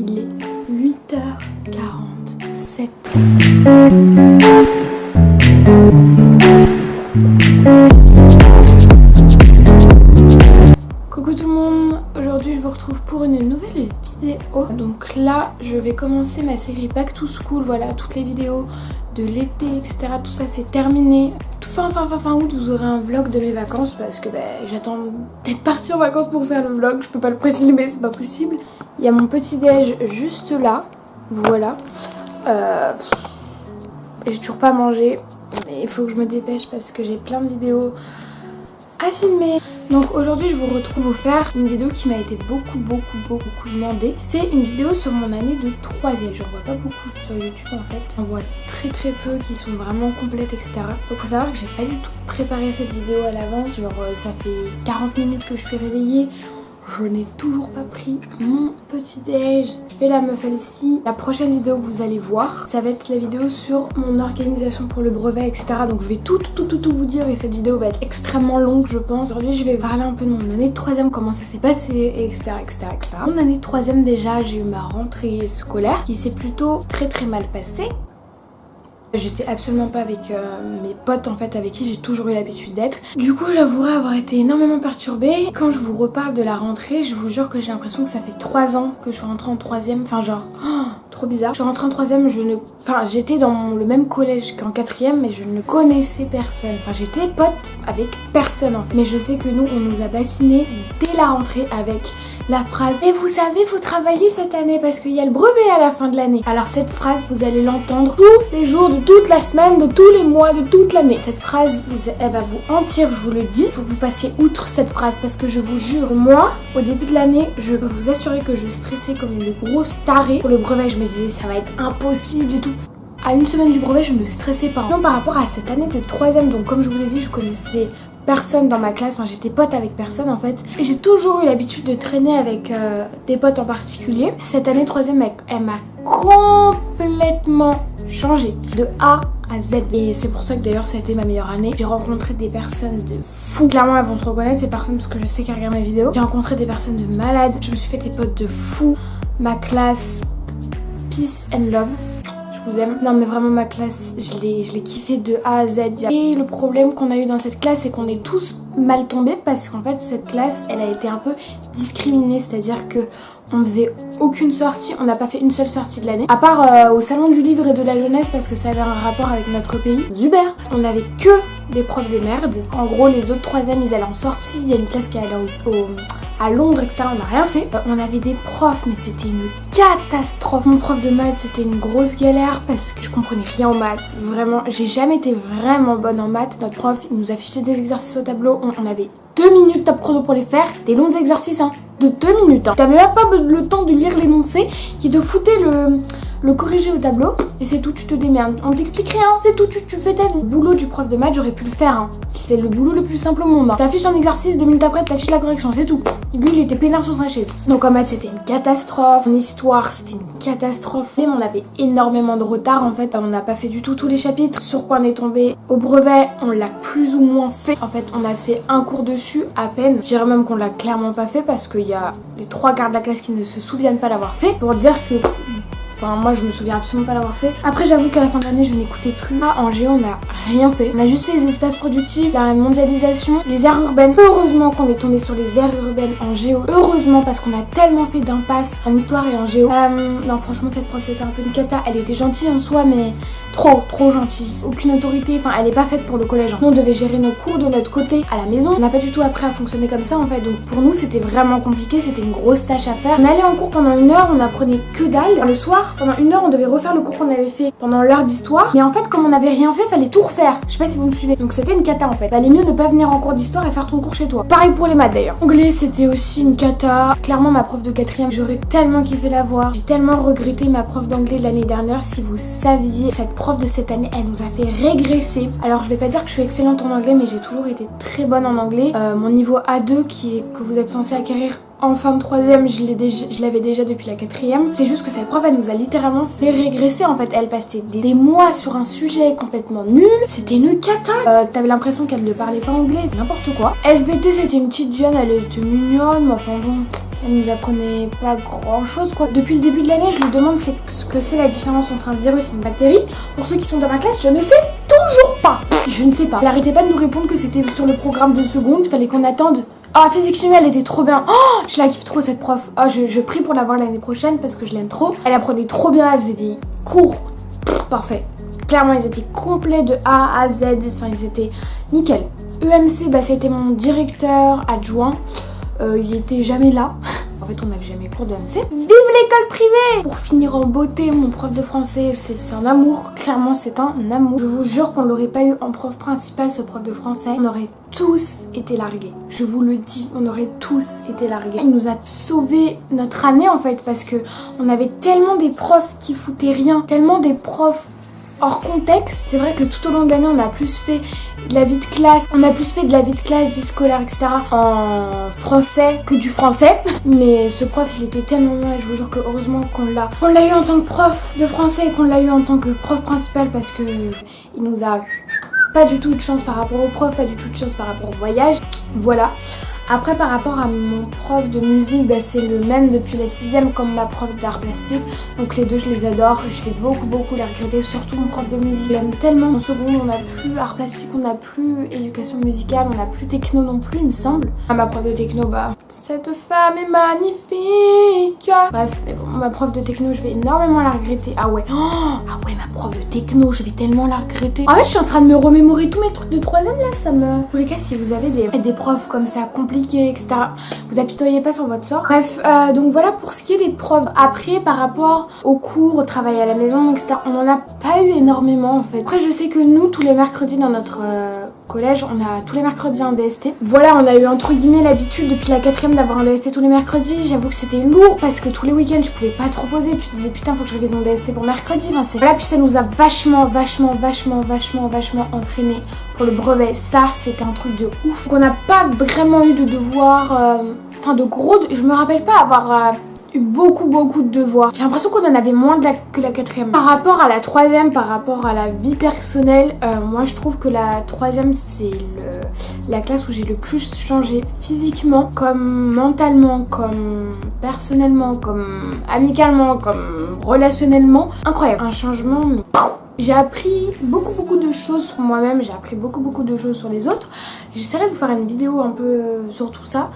Il est 8h47. Coucou tout le monde, aujourd'hui je vous retrouve pour une nouvelle vidéo. Donc là je vais commencer ma série Back to School, voilà toutes les vidéos de l'été etc. Tout ça c'est terminé. Fin août vous aurez un vlog de mes vacances parce que j'attends d'être partie en vacances pour faire le vlog. Je peux pas le préfilmer, c'est pas possible. Il y a mon petit déj juste là, voilà. J'ai toujours pas mangé mais il faut que je me dépêche parce que j'ai plein de vidéos à filmer. Donc aujourd'hui je vous retrouve vous faire une vidéo qui m'a été beaucoup demandée. C'est une vidéo sur mon année de 3ème. J'en vois pas beaucoup sur YouTube en fait. J'en vois très peu qui sont vraiment complètes etc. Donc faut savoir que j'ai pas du tout préparé cette vidéo à l'avance. Genre ça fait 40 minutes que je suis réveillée. Je n'ai toujours pas pris mon petit déj. Je fais la meuf ici. La prochaine vidéo vous allez voir, ça va être la vidéo sur mon organisation pour le brevet etc. Donc je vais tout vous dire et cette vidéo va être extrêmement longue je pense. Aujourd'hui je vais parler un peu de mon année de 3ème, comment ça s'est passé etc. Mon année de 3ème déjà j'ai eu ma rentrée scolaire qui s'est plutôt très mal passée. J'étais absolument pas avec mes potes en fait avec qui j'ai toujours eu l'habitude d'être. Du coup j'avouerai avoir été énormément perturbée. Quand je vous reparle de la rentrée, je vous jure que j'ai l'impression que ça fait 3 ans que je suis rentrée en 3ème. Enfin genre, trop bizarre. Je suis rentrée en 3ème, j'étais dans le même collège qu'en 4ème mais je ne connaissais personne. Enfin j'étais pote avec personne en fait. Mais je sais que nous on nous a bassinés dès la rentrée avec la phrase « Et vous savez, faut travailler cette année parce qu'il y a le brevet à la fin de l'année. » Alors cette phrase, vous allez l'entendre tous les jours, de toute la semaine, de tous les mois, de toute l'année. Cette phrase, elle va vous hantir, je vous le dis. Il faut que vous passiez outre cette phrase parce que je vous jure, moi, au début de l'année, je peux vous assurer que je stressais comme une grosse tarée. Pour le brevet, je me disais ça va être impossible et tout. À une semaine du brevet, je ne stressais pas. Non, par rapport à cette année de 3ème, donc comme je vous l'ai dit, je connaissais personne dans ma classe, enfin j'étais pote avec personne en fait. Et j'ai toujours eu l'habitude de traîner avec des potes en particulier. Cette année 3ème, elle m'a complètement changé de A à Z. Et c'est pour ça que d'ailleurs ça a été ma meilleure année. J'ai rencontré des personnes de fous. Clairement elles vont se reconnaître ces personnes parce que je sais qu'elles regardent mes vidéos. J'ai rencontré des personnes de malades. Je me suis fait des potes de fous. Ma classe, peace and love. Je vous aime. Non mais vraiment ma classe, je l'ai kiffé de A à Z. Et le problème qu'on a eu dans cette classe, c'est qu'on est tous mal tombés parce qu'en fait cette classe, elle a été un peu discriminée. C'est-à-dire que on faisait aucune sortie, on n'a pas fait une seule sortie de l'année. À part au salon du livre et de la jeunesse parce que ça avait un rapport avec notre pays. Zuber. On n'avait que des profs de merde. En gros les autres 3ème ils allaient en sortie. Il y a une classe qui allait à Londres etc. On n'a rien fait. On avait des profs mais c'était une catastrophe. Mon prof de maths c'était une grosse galère parce que je comprenais rien en maths. Vraiment, j'ai jamais été vraiment bonne en maths. Notre prof il nous affichait des exercices au tableau. On avait 2 minutes top chrono pour les faire. Des longs exercices de 2 minutes. T'avais même pas le temps de lire l'énoncé qui te foutait le corriger au tableau et c'est tout, tu te démerdes. On t'explique rien, c'est tout, tu fais ta vie. Le boulot du prof de maths, j'aurais pu le faire. C'est le boulot le plus simple au monde. T'affiches un exercice, 2 minutes après, t'affiches la correction, c'est tout. Lui, il était peinard sur sa chaise. Donc en maths, c'était une catastrophe. En histoire, c'était une catastrophe. Et on avait énormément de retard en fait. On n'a pas fait du tout tous les chapitres. Sur quoi on est tombé au brevet, on l'a plus ou moins fait. En fait, on a fait un cours dessus à peine. Je dirais même qu'on l'a clairement pas fait parce qu'il y a les 3 quarts de la classe qui ne se souviennent pas l'avoir fait. Pour dire que... Enfin moi je me souviens absolument pas l'avoir fait. Après j'avoue qu'à la fin de l'année je n'écoutais plus. En géo on n'a rien fait. On a juste fait les espaces productifs, la mondialisation, les aires urbaines. Heureusement qu'on est tombé sur les aires urbaines en géo. Heureusement parce qu'on a tellement fait d'impasse en histoire et en géo. Non franchement cette prof c'était un peu une cata. Elle était gentille en soi mais trop gentille. Aucune autorité, enfin elle est pas faite pour le collège. Nous on devait gérer nos cours de notre côté à la maison. On n'a pas du tout appris à fonctionner comme ça en fait. Donc pour nous c'était vraiment compliqué, c'était une grosse tâche à faire. On allait en cours pendant 1 heure, on apprenait que dalle. Le soir, pendant 1 heure on devait refaire le cours qu'on avait fait pendant l'heure d'histoire. Mais en fait comme on n'avait rien fait, fallait tout refaire. Je sais pas si vous me suivez. Donc c'était une cata en fait. Valait mieux ne pas venir en cours d'histoire et faire ton cours chez toi. Pareil pour les maths d'ailleurs. Anglais c'était aussi une cata. Clairement ma prof de 4ème, j'aurais tellement kiffé la voir. J'ai tellement regretté ma prof d'anglais de l'année dernière. Si vous saviez, cette prof de cette année, elle nous a fait régresser. Alors je vais pas dire que je suis excellente en anglais mais j'ai toujours été très bonne en anglais. Mon niveau A2 que vous êtes censé acquérir en fin de 3ème, je l'avais déjà depuis la 4ème. C'est juste que cette prof, elle nous a littéralement fait régresser. En fait, elle passait des mois sur un sujet complètement nul. C'était une cata. T'avais l'impression qu'elle ne parlait pas anglais, n'importe quoi. SVT, c'était une petite jeune, elle était mignonne, mais enfin bon... Elle nous apprenait pas grand chose quoi. Depuis le début de l'année, je lui demande ce que c'est la différence entre un virus et une bactérie. Pour ceux qui sont dans ma classe, je ne sais toujours pas. Je ne sais pas. Elle arrêtait pas de nous répondre que c'était sur le programme de seconde, il fallait qu'on attende. Ah, physique chimie, elle était trop bien. Oh, je la kiffe trop cette prof. Ah, je prie pour la voir l'année prochaine parce que je l'aime trop. Elle apprenait trop bien, elle faisait des cours parfait. Clairement, ils étaient complets de A à Z. Enfin, ils étaient nickel. EMC, bah, c'était mon directeur adjoint. Il était jamais là. En fait, on n'avait jamais cours de EMC. Vive l'école privée! Pour finir en beauté, mon prof de français, c'est un amour. Clairement, c'est un amour. Je vous jure qu'on l'aurait pas eu en prof principal, ce prof de français. On aurait tous été largués. Je vous le dis, on aurait tous été largués. Il nous a sauvé notre année, en fait, parce que on avait tellement des profs qui foutaient rien, tellement des profs hors contexte. C'est vrai que tout au long de l'année, on a plus fait de la vie de classe, vie scolaire, etc. en français que du français. Mais ce prof, il était tellement bien et je vous jure que heureusement qu'on l'a eu en tant que prof de français et qu'on l'a eu en tant que prof principal parce que il nous a pas du tout de chance par rapport au prof, pas du tout de chance par rapport au voyage. Voilà. Après, par rapport à mon prof de musique, bah, c'est le même depuis la 6ème comme ma prof d'art plastique. Donc les deux, je les adore et je vais beaucoup les regretter. Surtout mon prof de musique, je l'aime tellement. En seconde, on n'a plus art plastique, on n'a plus éducation musicale, on n'a plus techno non plus, il me semble. Ah, ma prof de techno, bah, cette femme est magnifique. Bref, mais bon, ma prof de techno, je vais énormément la regretter. Ah ouais, ma prof de techno, je vais tellement la regretter. En fait, je suis en train de me remémorer tous mes trucs de 3ème là, ça me... En tous les cas, si vous avez des profs comme ça, compliqués, etc., vous apitoyez pas sur votre sort. Bref, donc voilà pour ce qui est des profs. Après, par rapport aux cours, au travail à la maison, etc., on en a pas eu énormément en fait. Après, je sais que nous, tous les mercredis dans notre collège, on a tous les mercredis un DST. Voilà, on a eu entre guillemets l'habitude depuis la 4ème d'avoir un DST tous les mercredis. J'avoue que c'était lourd parce que tous les week-ends, je pouvais pas trop poser. Tu te disais putain, faut que je révise mon DST pour mercredi. Enfin, c'est... Voilà, puis ça nous a vachement entraîné pour le brevet. Ça, c'était un truc de ouf. Donc on n'a pas vraiment eu de devoirs, de gros... Je me rappelle pas avoir... eu beaucoup de devoirs. J'ai l'impression qu'on en avait moins que la 4ème. Par rapport à la 3ème, par rapport à la vie personnelle, moi je trouve que la 3ème c'est la classe où j'ai le plus changé physiquement, comme mentalement, comme personnellement, comme amicalement, comme relationnellement. Incroyable. Un changement mais... J'ai appris beaucoup de choses sur moi-même, j'ai appris beaucoup de choses sur les autres. J'essaierai de vous faire une vidéo un peu sur tout ça.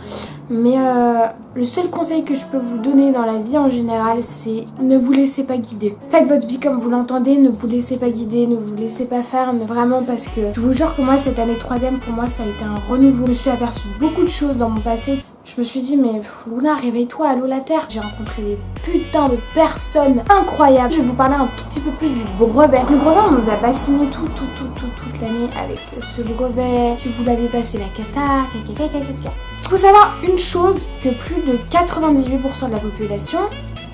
Mais le seul conseil que je peux vous donner dans la vie en général, c'est ne vous laissez pas guider. Faites votre vie comme vous l'entendez, ne vous laissez pas guider, ne vous laissez pas faire, vraiment parce que je vous jure que moi cette année 3ème, pour moi ça a été un renouveau. Je me suis aperçue de beaucoup de choses dans mon passé. Je me suis dit mais Luna, réveille-toi, allô la terre. J'ai rencontré des putains de personnes incroyables. Je vais vous parler un tout petit peu plus du brevet. Le brevet, on nous a bassiné toute l'année avec ce brevet. Si vous l'avez passé la cata. Il faut savoir une chose, que plus de 98% de la population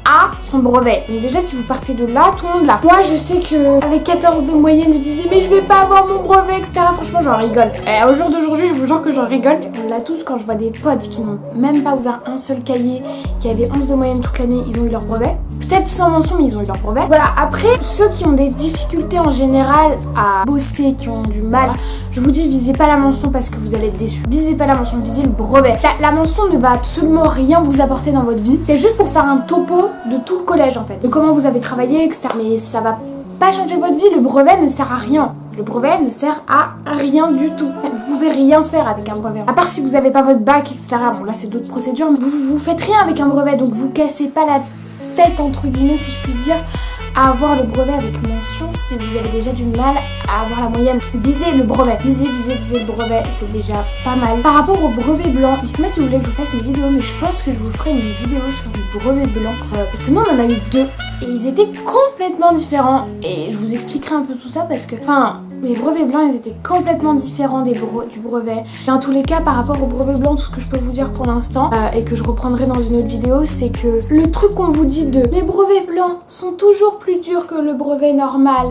a son brevet. Donc déjà si vous partez de là, tout le monde l'a. Moi je sais que avec 14 de moyenne je disais mais je vais pas avoir mon brevet, etc. Franchement j'en rigole. Et au jour d'aujourd'hui je vous jure que j'en rigole. On l'a tous. Quand je vois des potes qui n'ont même pas ouvert un seul cahier, qui avaient 11 de moyenne toute l'année, ils ont eu leur brevet. Peut-être sans mention mais ils ont eu leur brevet. Voilà, après ceux qui ont des difficultés en général à bosser, qui ont du mal, je vous dis visez pas la mention parce que vous allez être déçus. Visez pas la mention, visez le brevet. La mention ne va absolument rien vous apporter dans votre vie. C'est juste pour faire un topo de tout le collège en fait, de comment vous avez travaillé, etc. Mais ça va pas changer votre vie, le brevet ne sert à rien. Le brevet ne sert à rien du tout. Vous pouvez rien faire avec un brevet. À part si vous avez pas votre bac, etc. Bon là c'est d'autres procédures, mais vous faites rien avec un brevet, donc vous cassez pas la tête entre guillemets si je puis dire à avoir le brevet avec mention si vous avez déjà du mal à avoir la moyenne. Visez le brevet, visez le brevet, c'est déjà pas mal. Par rapport au brevet blanc, dites-moi si vous voulez que je vous fasse une vidéo, mais je pense que je vous ferai une vidéo sur le brevet blanc parce que nous on en a eu deux et ils étaient complètement différents et je vous expliquerai un peu tout ça parce que les brevets blancs ils étaient complètement différents du brevet. Et en tous les cas par rapport au brevet blanc, tout ce que je peux vous dire pour l'instant et que je reprendrai dans une autre vidéo, c'est que le truc qu'on vous dit de les brevets blancs sont toujours plus durs que le brevet normal.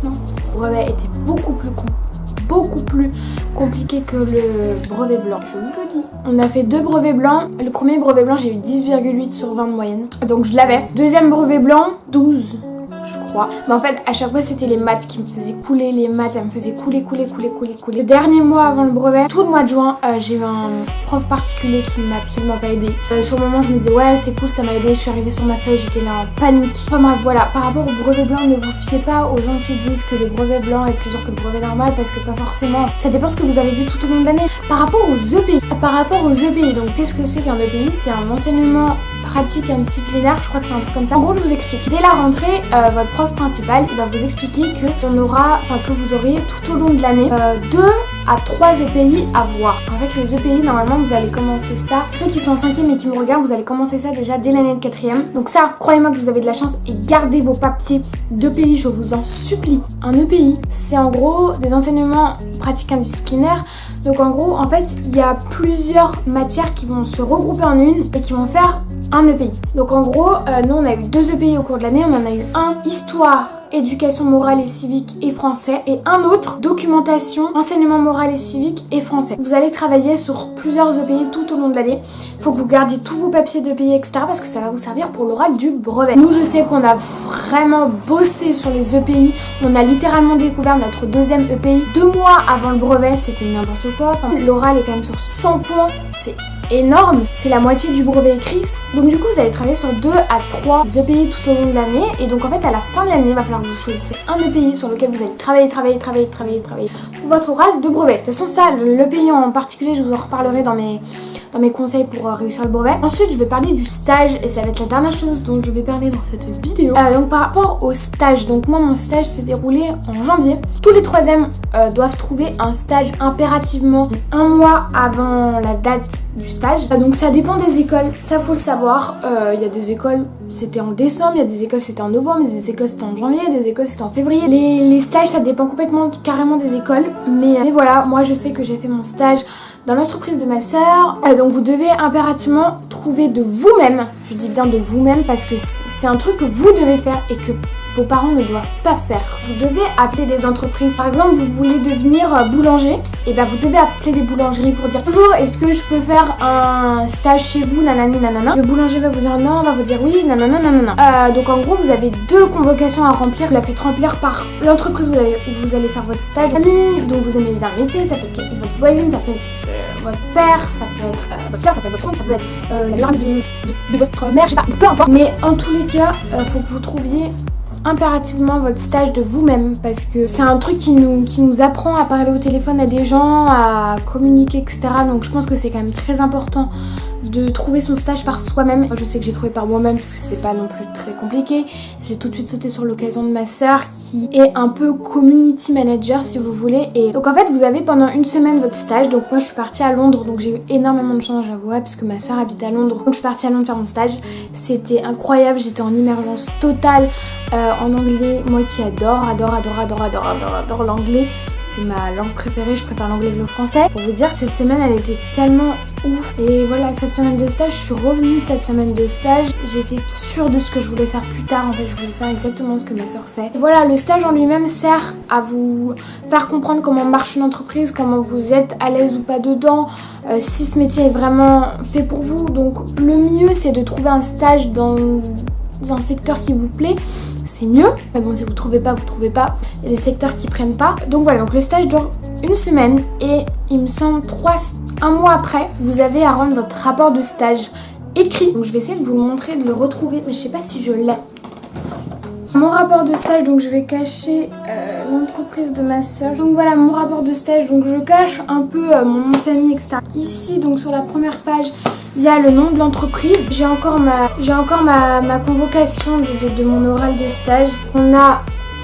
Non, le brevet était beaucoup plus compliqué que le brevet blanc, je vous le dis. On a fait deux brevets blancs. Le premier brevet blanc j'ai eu 10,8 sur 20 de moyenne, donc je l'avais. Deuxième brevet blanc 12 je crois. 3. Mais en fait à chaque fois c'était les maths qui me faisaient couler, les maths elles me faisaient couler. Le dernier mois avant le brevet, tout le mois de juin, j'ai eu un prof particulier qui m'a absolument pas aidé. Sur le moment je me disais ouais c'est cool, ça m'a aidé, je suis arrivée sur ma feuille, j'étais là en panique. Enfin bref voilà, par rapport au brevet blanc, ne vous fiez pas aux gens qui disent que le brevet blanc est plus dur que le brevet normal parce que pas forcément. Ça dépend ce que vous avez vu tout au long de l'année. Par rapport aux EPI, donc qu'est-ce que c'est qu'un EPI? C'est un enseignement pratique indisciplinaire, je crois que c'est un truc comme ça. En gros je vous explique. Dès la rentrée, votre prof principal il va vous expliquer que vous aurez tout au long de l'année 2 à 3 EPI à voir. Avec les EPI normalement vous allez commencer ça. Ceux qui sont en 5e et qui me regardent, vous allez commencer ça déjà dès l'année de 4e. Donc ça, croyez-moi que vous avez de la chance et gardez vos papiers d'EPI, je vous en supplie. Un EPI, c'est en gros des enseignements pratiques indisciplinaires. Donc en gros, en fait, il y a plusieurs matières qui vont se regrouper en une et qui vont faire un EPI. Donc en gros, nous on a eu 2 EPI au cours de l'année. On en a eu un histoire, éducation morale et civique et français, et un autre documentation, enseignement moral et civique et français. Vous allez travailler sur plusieurs EPI tout au long de l'année. Il faut que vous gardiez tous vos papiers d'EPI, etc. parce que ça va vous servir pour l'oral du brevet. Nous, je sais qu'on a vraiment bossé sur les EPI. On a littéralement découvert notre 2e EPI 2 mois avant le brevet. C'était n'importe quoi. Enfin, l'oral est quand même sur 100 points. C'est énorme, c'est la moitié du brevet écrit. Donc du coup vous allez travailler sur 2 à 3 EPI tout au long de l'année. Et donc en fait à la fin de l'année il va falloir que vous choisissez un EPI sur lequel vous allez travailler pour votre oral de brevet. De toute façon ça, l'EPI en particulier je vous en reparlerai dans mes conseils pour réussir le brevet. Ensuite je vais parler du stage et ça va être la dernière chose dont je vais parler dans cette vidéo. Donc par rapport au stage, donc moi mon stage s'est déroulé en janvier. Tous les 3e doivent trouver un stage impérativement un mois avant la date du stage. Donc ça dépend des écoles, ça faut le savoir. Il y a des écoles c'était en décembre, il y a des écoles c'était en novembre, il y a des écoles c'était en janvier, il y a des écoles c'était en février. Les stages ça dépend complètement carrément des écoles. Mais voilà, moi je sais que j'ai fait mon stage dans l'entreprise de ma sœur. Donc vous devez impérativement trouver de vous-même, je dis bien de vous-même parce que c'est un truc que vous devez faire et que vos parents ne doivent pas faire. Vous devez appeler des entreprises. Par exemple, vous voulez devenir boulanger, et ben vous devez appeler des boulangeries pour dire bonjour, est-ce que je peux faire un stage chez vous, nanani nanana. Le boulanger va vous dire non, va vous dire oui, nanana nanana. Donc en gros, vous avez 2 convocations à remplir. Vous la faites remplir par l'entreprise où vous allez faire votre stage. Ami, donc vous aimez bien le métier, ça peut être votre voisine, ça peut être votre père, ça peut être votre soeur, ça peut être votre oncle, ça peut être la meilleure amie de votre mère, je sais pas, peu importe. Mais en tous les cas, faut que vous trouviez impérativement votre stage de vous-même parce que c'est un truc qui nous apprend à parler au téléphone à des gens, à communiquer, etc. Donc je pense que c'est quand même très important de trouver son stage par soi-même. Je sais que j'ai trouvé par moi-même parce que c'était pas non plus très compliqué. J'ai tout de suite sauté sur l'occasion de ma sœur qui est un peu community manager si vous voulez. Et donc en fait vous avez pendant une semaine votre stage. Donc moi je suis partie à Londres, donc j'ai eu énormément de chance j'avoue parce que ma sœur habite à Londres. Donc je suis partie à Londres faire mon stage. C'était incroyable, j'étais en immersion totale en anglais. Moi qui adore l'anglais. C'est ma langue préférée, je préfère l'anglais que le français. Pour vous dire, cette semaine elle était tellement ouf. Et voilà, cette semaine de stage, je suis revenue de cette semaine de stage. J'étais sûre de ce que je voulais faire plus tard. En fait, je voulais faire exactement ce que ma soeur fait. Et voilà, le stage en lui-même sert à vous faire comprendre comment marche une entreprise, comment vous êtes à l'aise ou pas dedans, si ce métier est vraiment fait pour vous. Donc le mieux c'est de trouver un stage dans un secteur qui vous plaît. C'est mieux, mais bon si vous trouvez pas, vous trouvez pas. Il y a des secteurs qui prennent pas. Donc voilà, donc le stage dure une semaine et il me semble un mois après, vous avez à rendre votre rapport de stage écrit. Donc je vais essayer de vous le montrer, de le retrouver, mais je sais pas si je l'ai. Mon rapport de stage, donc je vais cacher l'entreprise de ma soeur. Donc voilà mon rapport de stage, donc je cache un peu mon nom de famille, etc. Ici donc sur la première page, il y a le nom de l'entreprise. J'ai encore ma convocation de mon oral de stage. On a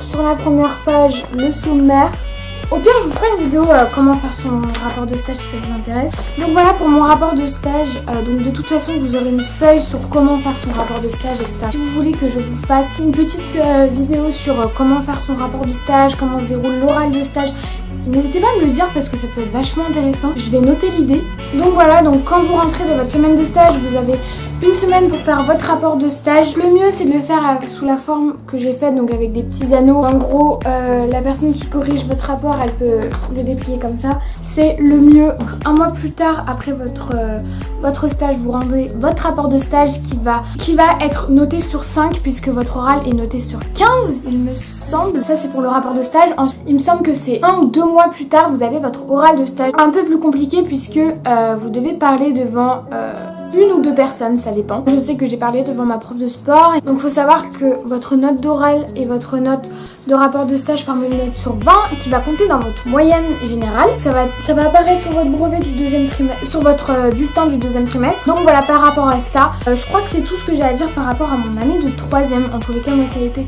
sur la première page le sommaire. Au pire, je vous ferai une vidéo comment faire son rapport de stage si ça vous intéresse. Donc voilà pour mon rapport de stage. Donc de toute façon, vous aurez une feuille sur comment faire son rapport de stage, etc. Si vous voulez que je vous fasse une petite vidéo sur comment faire son rapport de stage, comment se déroule l'oral de stage, n'hésitez pas à me le dire parce que ça peut être vachement intéressant. Je vais noter l'idée. Donc voilà, donc quand vous rentrez de votre semaine de stage, vous avez une semaine pour faire votre rapport de stage. Le mieux c'est de le faire sous la forme que j'ai faite, donc avec des petits anneaux. En gros, la personne qui corrige votre rapport, elle peut le déplier comme ça. C'est le mieux. Un mois plus tard, après votre stage, vous rendez votre rapport de stage qui va être noté sur 5 puisque votre oral est noté sur 15, il me semble. Ça c'est pour le rapport de stage. Il me semble que c'est 1 ou 2 mois plus tard, vous avez votre oral de stage. Un peu plus compliqué puisque vous devez parler devant une ou deux personnes, ça dépend. Je sais que j'ai parlé devant ma prof de sport. Donc il faut savoir que votre note d'oral et votre note de rapport de stage forment une note sur 20 qui va compter dans votre moyenne générale. Ça va apparaître sur votre brevet du deuxième trimestre, sur votre bulletin du deuxième trimestre. Donc voilà, par rapport à ça, je crois que c'est tout ce que j'ai à dire par rapport à mon année de troisième. En tous les cas, moi ça a été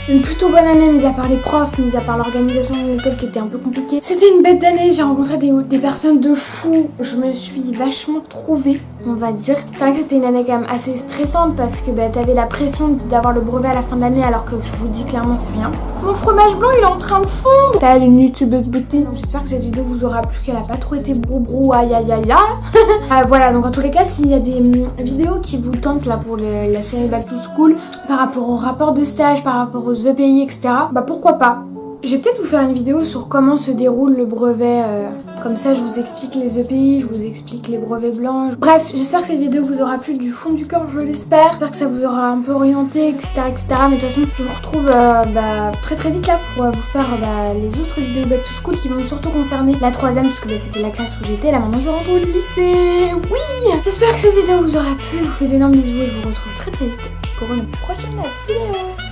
une plutôt bonne année, mis à part les profs, mis à part l'organisation de l'école qui était un peu compliquée. C'était une bête d'année, j'ai rencontré des personnes de fou. Je me suis vachement trouvée, on va dire. C'est vrai que c'était une année quand même assez stressante parce que t'avais la pression d'avoir le brevet à la fin de l'année alors que je vous dis clairement c'est rien. Mon fromage blanc il est en train de fondre. T'as une youtubeuse beauté. J'espère que cette vidéo vous aura plu, qu'elle a pas trop été brou aïe aïe aïe aïe. Voilà, donc en tous les cas s'il y a des vidéos qui vous tentent là pour la série Back to School par rapport au rapport de stage, par rapport aux EPI, etc. Pourquoi pas. Je vais peut-être vous faire une vidéo sur comment se déroule le brevet. Comme ça, je vous explique les EPI, je vous explique les brevets blancs. Bref, j'espère que cette vidéo vous aura plu du fond du cœur, je l'espère. J'espère que ça vous aura un peu orienté, etc. etc. Mais de toute façon, je vous retrouve très vite là pour vous faire les autres vidéos Back to School qui vont surtout concerner la troisième, parce que c'était la classe où j'étais. Là maintenant, je rentre au lycée. Oui. J'espère que cette vidéo vous aura plu. Je vous fais d'énormes bisous et je vous retrouve très vite pour une prochaine vidéo.